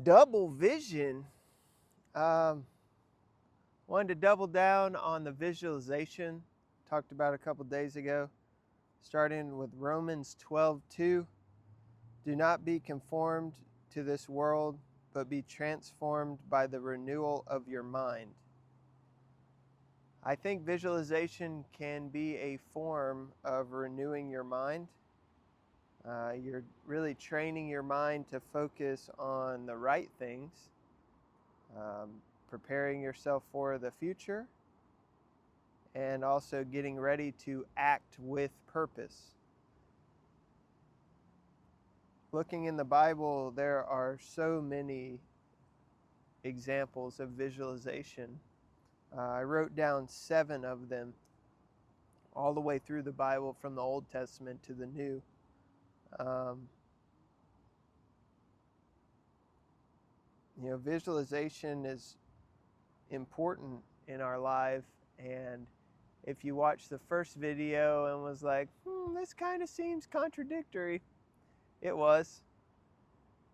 Double vision. Um, Wanted to double down on the visualization talked about a couple days ago, starting with Romans 12:2. Do not be conformed to this world, but be transformed by the renewal of your mind. I think visualization can be a form of renewing your mind. You're really training your mind to focus on the right things, preparing yourself for the future, and also getting ready to act with purpose. Looking in the Bible, there are so many examples of visualization. I wrote down 7 of them all the way through the Bible, from the Old Testament to the New. Um, Visualization is important in our life, and if you watch the first video and was like, this kind of seems contradictory, it was.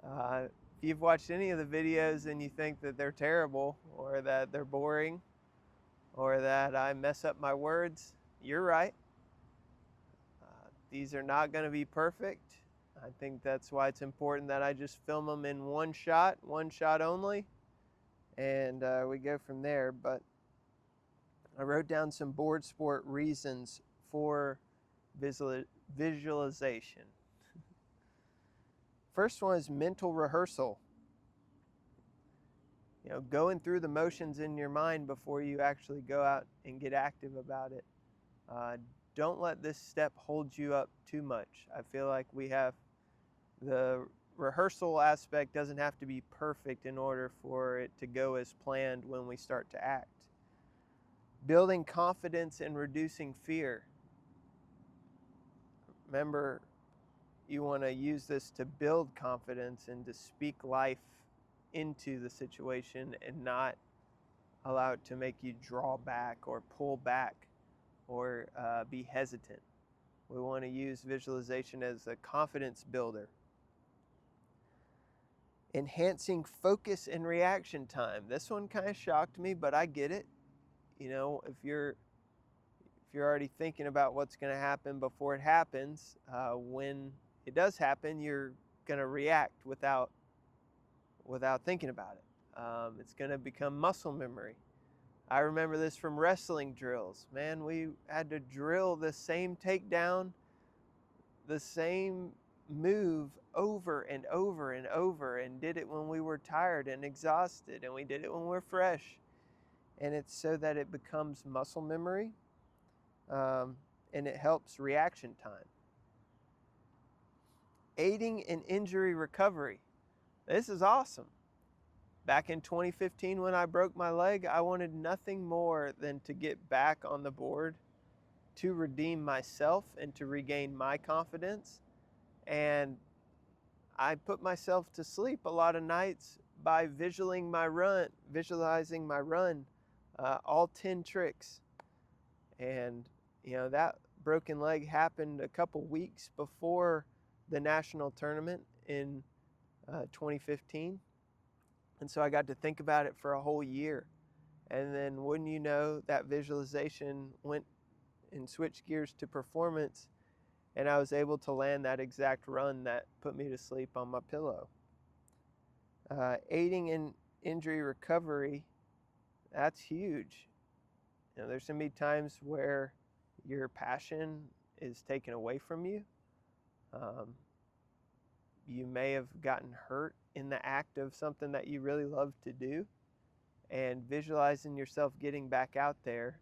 If you've watched any of the videos and you think that they're terrible, or that they're boring, or that I mess up my words, you're right. These are not going to be perfect. I think that's why it's important that I just film them in one shot only, and we go from there. But I wrote down some board sport reasons for visualization. First one is mental rehearsal. Going through the motions in your mind before you actually go out and get active about it. Don't let this step hold you up too much. I feel like the rehearsal aspect doesn't have to be perfect in order for it to go as planned when we start to act. Building confidence and reducing fear. Remember, you want to use this to build confidence and to speak life into the situation, and not allow it to make you draw back or pull back or be hesitant. We want to use visualization as a confidence builder. Enhancing focus and reaction time. This one kind of shocked me, but I get it. If you're already thinking about what's going to happen before it happens, when it does happen, you're going to react without thinking about it. It's going to become muscle memory. I remember this from wrestling drills. Man, we had to drill the same takedown, the same move over and over and over, and did it when we were tired and exhausted, and we did it when we're fresh. And it's so that it becomes muscle memory, and it helps reaction time. Aiding in injury recovery. This is awesome. Back in 2015, when I broke my leg, I wanted nothing more than to get back on the board, to redeem myself and to regain my confidence. And I put myself to sleep a lot of nights by visualizing my run, all 10 tricks. And that broken leg happened a couple weeks before the national tournament in 2015. And so I got to think about it for a whole year. And then wouldn't you know, that visualization went and switched gears to performance, and I was able to land that exact run that put me to sleep on my pillow. Aiding in injury recovery, that's huge. There's going to be times where your passion is taken away from you. You may have gotten hurt in the act of something that you really love to do, and visualizing yourself getting back out there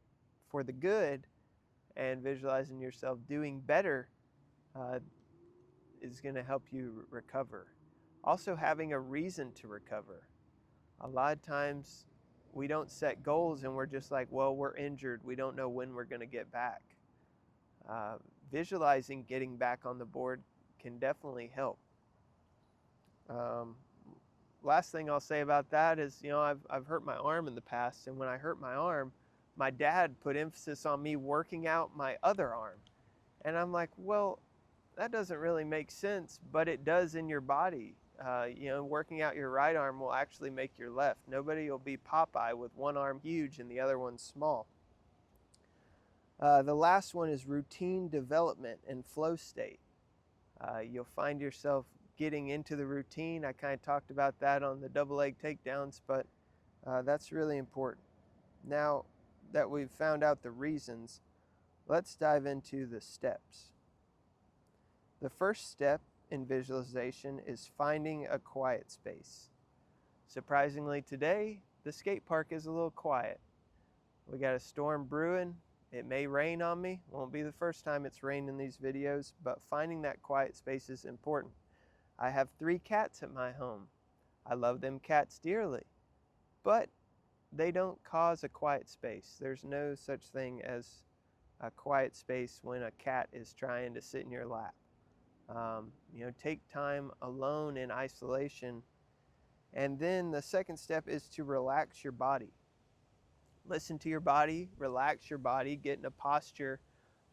for the good and visualizing yourself doing better is going to help you recover. Also, having a reason to recover. A lot of times we don't set goals and we're just like, well, we're injured, we don't know when we're going to get back. Visualizing getting back on the board can definitely help. Last thing I'll say about that is, I've hurt my arm in the past, and when I hurt my arm, my dad put emphasis on me working out my other arm. And I'm like, well, that doesn't really make sense, but it does in your body. Working out your right arm will actually make your left. Nobody will be Popeye with one arm huge and the other one small. The last one is routine development and flow state. You'll find yourself getting into the routine. I kind of talked about that on the double leg takedowns, but that's really important. Now that we've found out the reasons, let's dive into the steps. The first step in visualization is finding a quiet space. Surprisingly today, the skate park is a little quiet. We got a storm brewing. It may rain on me. Won't be the first time it's rained in these videos, but finding that quiet space is important. I have 3 cats at my home. I love them cats dearly, but they don't cause a quiet space. There's no such thing as a quiet space when a cat is trying to sit in your lap. Take time alone in isolation. And then the second step is to relax your body. Listen to your body, relax your body, get in a posture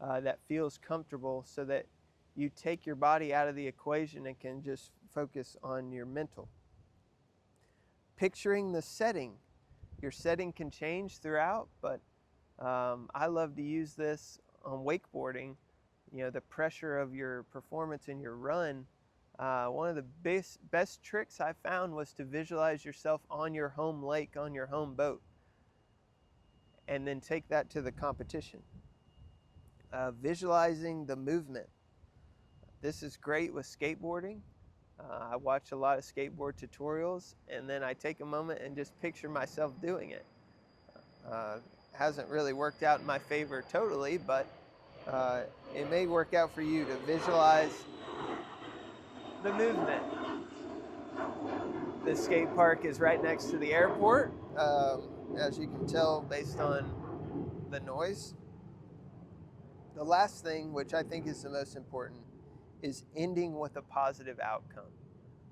that feels comfortable so that you take your body out of the equation and can just focus on your mental. Picturing the setting. Your setting can change throughout, but I love to use this on wakeboarding. The pressure of your performance in your run. One of the best tricks I found was to visualize yourself on your home lake, on your home boat, and then take that to the competition. Visualizing the movement. This is great with skateboarding. I watch a lot of skateboard tutorials, and then I take a moment and just picture myself doing it. Hasn't really worked out in my favor totally, but it may work out for you to visualize the movement. The skate park is right next to the airport, as you can tell based on the noise. The last thing, which I think is the most important, is ending with a positive outcome.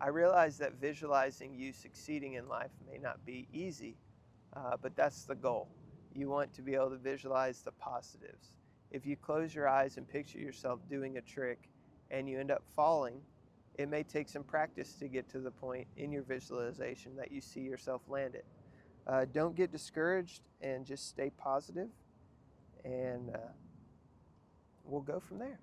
I realize that visualizing you succeeding in life may not be easy, but that's the goal. You want to be able to visualize the positives. If you close your eyes and picture yourself doing a trick and you end up falling, it may take some practice to get to the point in your visualization that you see yourself land it. Don't get discouraged and just stay positive, and we'll go from there.